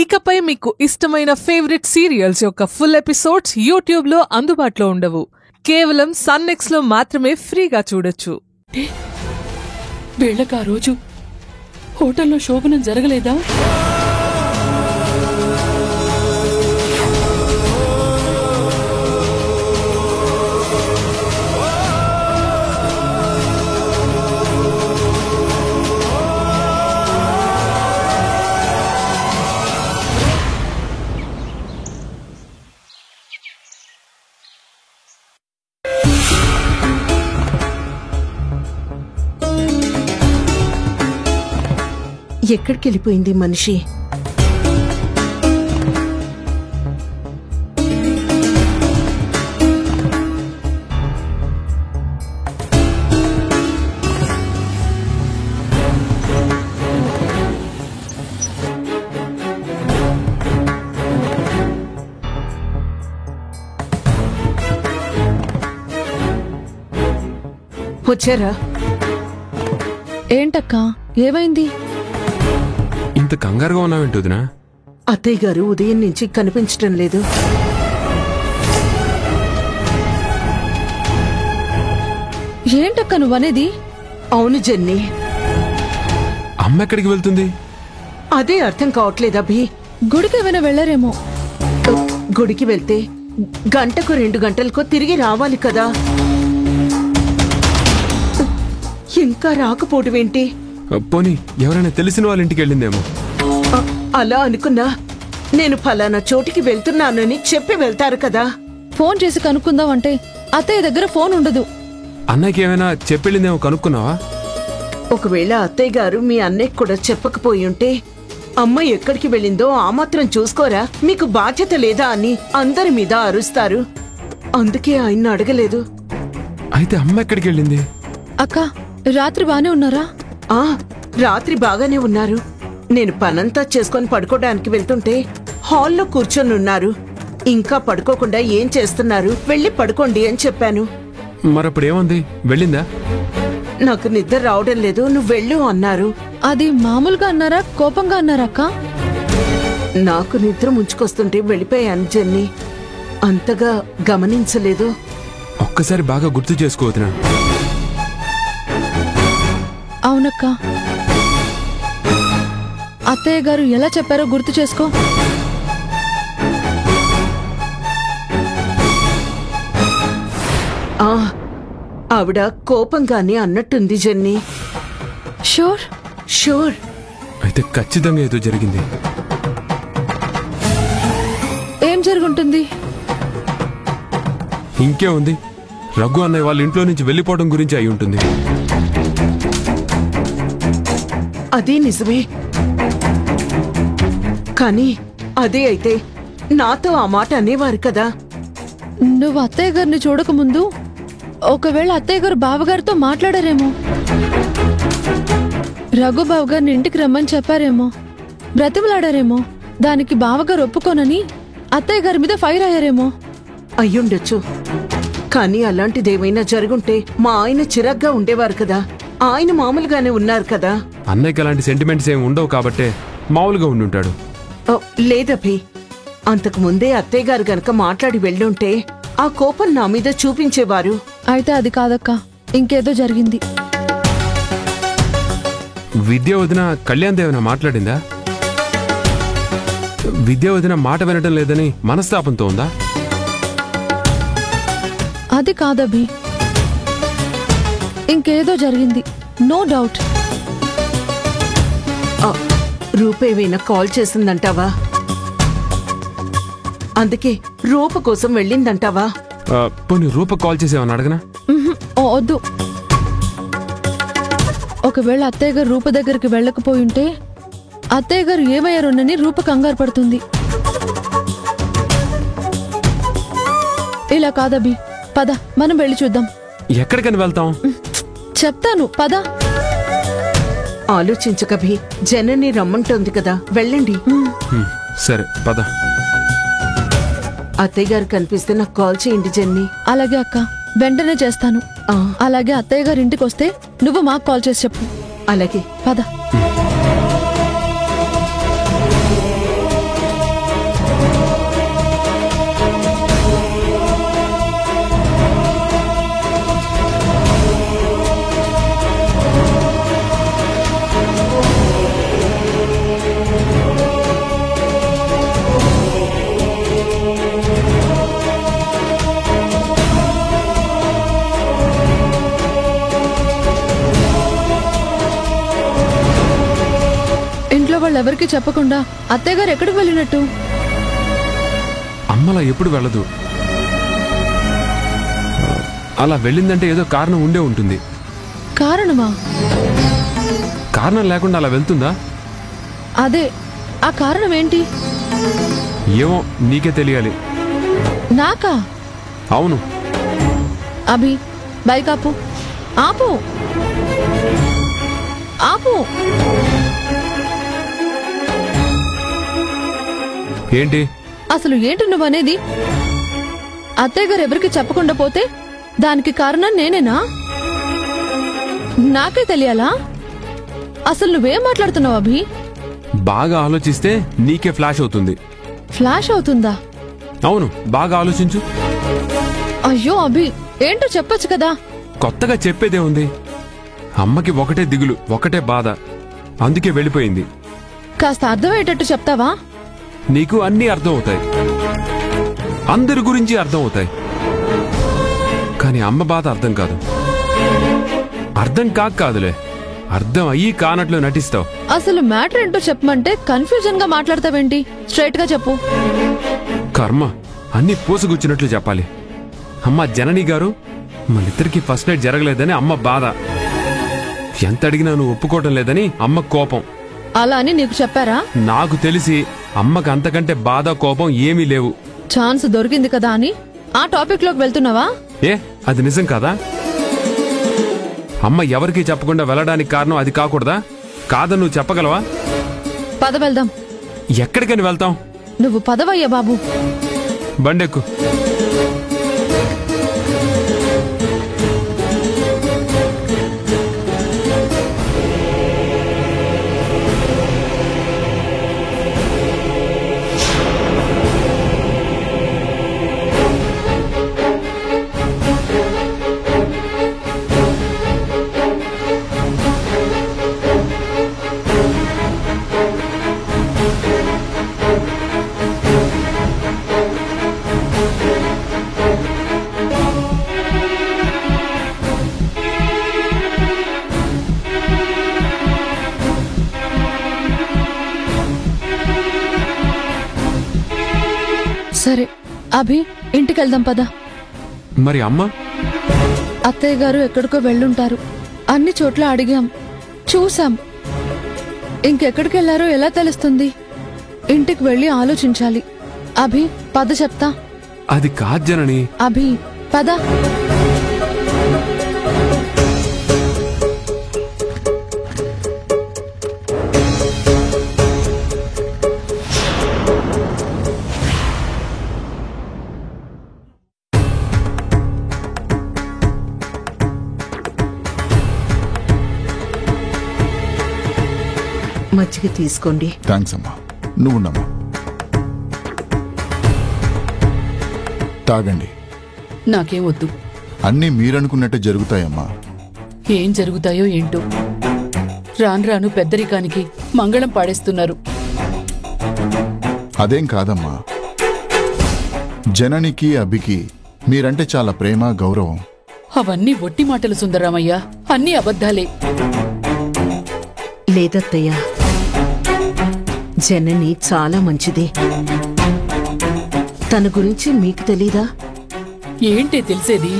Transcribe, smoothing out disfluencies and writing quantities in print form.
ఇకపై మీకు ఇష్టమైన ఫేవరెట్ సీరియల్స్ యొక్క ఫుల్ ఎపిసోడ్స్ యూట్యూబ్లో అందుబాటులో ఉండవు. కేవలం సన్నెక్స్లో మాత్రమే ఫ్రీగా చూడొచ్చు. వీళ్ళకి ఆ రోజు హోటల్లో శోభనం జరగలేదా? ఎక్కడికెళ్ళిపోయింది మనిషి? వచ్చారా? ఏంటక్కా, ఏమైంది? ఇంత కంగారుగా ఉన్నావేంటోదినా? అత్తయ్య గారు ఉదయం నుంచి కనిపించటం లేదు. ఏంటక్క నువ్వనేది? అవును జెన్నీ. అమ్మ ఎక్కడికి వెళ్తుంది? అదే అర్థం కావట్లేదు అభి. గుడికి ఏమైనా వెళ్లారేమో. గుడికి వెళ్తే గంటకు 2 గంటలకో తిరిగి రావాలి కదా. ఇంకా రాకపోవటమేంటి? పోనీ ఎవరైనా తెలిసిన వాళ్ళ ఇంటికి వెళ్ళిందేమో. అలా అనుకున్నా నేను ఫలానా చోటికి వెళ్తున్నానని చెప్పి వెళ్తారు కదా. ఫోన్ చేసి కనుక్కుందాం అంటే అత్తయ్య దగ్గర ఫోన్ ఉండదు. అన్నయ్యకి ఏమైనా చెప్పెళ్ళిందేమో కనుక్కున్నావా? ఒకవేళ అత్తయ్య గారు మీ అన్నయ్యకి కూడా చెప్పకపోయి ఉంటే అమ్మ ఎక్కడికి వెళ్ళిందో ఆ మాత్రం చూసుకోరా, మీకు బాధ్యత లేదా అని అందరి మీద అరుస్తారు. అందుకే ఆయన్ని అడగలేదు. అయితే అమ్మ ఎక్కడికి వెళ్ళింది? అక్క, రాత్రి బానే ఉన్నారా? రాత్రి బాగానే ఉన్నారు. నేను పనంతా చేసుకొని పడుకోవడానికి వెళ్తుంటే హాల్లో కూర్చొని ఉన్నారు. ఇంకా పడుకోకుండా ఏం చేస్తున్నారు, వెళ్ళి పడుకోండి అని చెప్పాను. మరప్పుడేముంది, వెళ్ళిందా? నాకు నిద్ర రావడం లేదు, నువ్వు వెళ్ళు అన్నారు. అది మామూలుగా అన్నారా, కోపంగా అన్నారా అక్క? నాకు నిద్ర ముంచుకొస్తుంటే వెళ్ళిపోయాను జెన్నీ. అంతగా గమనించలేదు. ఒక్కసారి బాగా గుర్తు చేసుకోవద్దునా? అవునక్క, అత్తయ్య గారు ఎలా చెప్పారో గుర్తు చేసుకో. ఆవిడ కోపంగానే అన్నట్టుంది జెన్నీ. షూర్? షూర్. అయితే ఖచ్చితంగా ఏదో జరిగింది. ఏం జరుగుంటుంది? ఇంకే ఉంది, రఘు అన్నయ్య వాళ్ళ ఇంట్లో నుంచి వెళ్ళిపోవడం గురించి అయి ఉంటుంది. అదే నిజమే. కానీ అదే అయితే నాతో ఆ మాట అనేవారు కదా. నువ్వు అత్తయ్య గారిని చూడకముందు ఒకవేళ అత్తయ్య గారు బావగారితో మాట్లాడారేమో. రఘుబాబు గారిని ఇంటికి రమ్మని చెప్పారేమో, బ్రతిమలాడారేమో. దానికి బావగారు ఒప్పుకోనని అత్తయ్య గారి మీద ఫైర్ అయ్యారేమో. అయ్యుండొచ్చు. కానీ అలాంటిదేమైనా జరుగుంటే మా ఆయన చిరాగ్గా ఉండేవారు కదా. ఆయన మామూలుగానే ఉన్నారు కదా. అన్నయ్యకి అలాంటి సెంటిమెంట్స్ ఏమి ఉండవు కాబట్టే మామూలుగా ఉండుంటాడు. లేదభి, అంతకు ముందే అత్తయ్య గారు గనక మాట్లాడి వెళ్ళుంటే ఆ కోపం నా మీద చూపించేవారు. అయితే అది కాదక్క, ఇంకేదో జరిగింది. విద్య వదిన కళ్యాణ్ దేవన మాట్లాడిందా? విద్య వదిన మాట వినటం లేదని మనస్తాపంతో ఉందా? అది కాదభి, ఇంకేదో జరిగింది, నో డౌట్. రూపేమైనా కాల్ చేసిందంటావా? అందుకే రూప కోసం వెళ్ళిందంటావా? పోనీ రూప కాల్ చేసేవని అడగనా? వద్దు. ఒకవేళ అత్తయ్య గారు రూప దగ్గరికి వెళ్ళకపోయింటే అత్తయ్య గారు ఏమయ్యారోనని రూప కంగారు పడుతుంది. ఇలా కాదభి, పద మనం వెళ్ళి చూద్దాం. ఎక్కడికని వెళ్తాం? చెప్తాను, పద. ఆలోచించకభి, జనని రమ్మంటోంది కదా, వెళ్ళండి. సరే పద. అత్తయ్య గారు కనిపిస్తే నాకు కాల్ చేయండి జెన్నీ. అలాగే అక్క, వెంటనే చేస్తాను. అలాగే అత్తయ్య గారి ఇంటికి వస్తే నువ్వు మాకు కాల్ చేసి చెప్పు. అలాగే, పద. వాళ్ళెవరికి చెప్పకుండా అత్తయ్య గారు ఎక్కడికి వెళ్ళినట్టు? అమ్మలా ఎప్పుడు వెళ్ళదు. అలా వెళ్ళిందంటే ఏదో కారణం ఉండే ఉంటుంది. కారణమా? కారణం లేకుండా అలా వెళ్తుందా? అదే, ఆ కారణం ఏంటి? ఏమో నీకే తెలియాలి. నాకా? అవును. అభి, బైక్ ఆపు. ఆపు ఆపు. ఏంటి అసలు ఏంటి నువ్వనేది? అత్తయ్య గారు ఎవరికి చెప్పకుండా పోతే దానికి కారణం నేనేనా? నాకే తెలియాలా? అసలు నువ్వేం మాట్లాడుతున్నావు అభి? బాగా ఆలోచిస్తే నీకే ఫ్లాష్ అవుతుంది. ఫ్లాష్ అవుతుందా? అవును, బాగా ఆలోచించు. అయ్యో అభి, ఏంటో చెప్పొచ్చు కదా. కొత్తగా చెప్పేదే ఉంది. అమ్మకి ఒకటే దిగులు, ఒకటే బాధ, అందుకే వెళ్ళిపోయింది. కాస్త అర్థమయ్యేటట్టు చెప్తావా? నీకు అన్నీ అర్థం అవుతాయి, అందరి గురించి అర్థం అవుతాయి, కానీ అమ్మ బాధ అర్థం కాదు. అర్థం కాదులే, అర్థం అయ్యి కానట్లు నటిస్తావు. అసలు మ్యాటర్ ఏంటో చెప్పమంటే కన్ఫ్యూజన్ గా మాట్లాడతావేంటి? స్ట్రైట్ గా చెప్పు. కర్మ, అన్ని పూసగుచ్చినట్లు చెప్పాలి. అమ్మ జనని గారు మనిద్దరికి ఫస్ట్ నైట్ జరగలేదని అమ్మ బాధ, ఎంత అడిగినా నువ్వు ఒప్పుకోవటం లేదని అమ్మ కోపం. అలా అని నీకు చెప్పారా? నాకు తెలిసి అమ్మకు అంతకంటే బాధ కోపం ఏమీ లేవు. ఛాన్స్ దొరికింది కదా అని ఆ టాపిక్ లోకి వెళ్తున్నావా? ఏ, అది నిజం కాదా? అమ్మ ఎవరికీ చెప్పకుండా వెళ్ళడానికి కారణం అది కాకూడదా? కాదని నువ్వు చెప్పగలవా? పద వెళ్దాం. ఎక్కడికని వెళ్తాం? నువ్వు పదవయ్యా బాబు. బండెక్కు. సరే అభి, ఇంటికెళ్దాం పద. మరి అమ్మ? అత్తయ్య గారు ఎక్కడికో వెళ్ళుంటారు. అన్ని చోట్ల అడిగాం, చూసాం. ఇంకెక్కడికి వెళ్లారో ఎలా తెలుస్తుంది? ఇంటికి వెళ్ళి ఆలోచించాలి. అభి పద చెప్తా. అది కాదు జనని. అభి పద. మజ్జిగ తీసుకోండి. థ్యాంక్స్ అమ్మా. నువ్వున్నమ్మా, తాగండి. నాకేం వద్దు. అన్నీ మీరనుకున్నట్టే జరుగుతాయమ్మా. ఏం జరుగుతాయో ఏంటో. రాను రాను పెద్దరికానికి మంగళం పాడేస్తున్నారు. అదేం కాదమ్మా, జననికి అభికి మీరంటే చాలా ప్రేమ గౌరవం. అవన్నీ ఒట్టి మాటలు సుందరామయ్య, అన్నీ అబద్ధాలే. లేదత్తయ్య, జనని చాలా మంచిది. తన గురించి మీకు తెలీదా? ఏంటే తెలిసేది?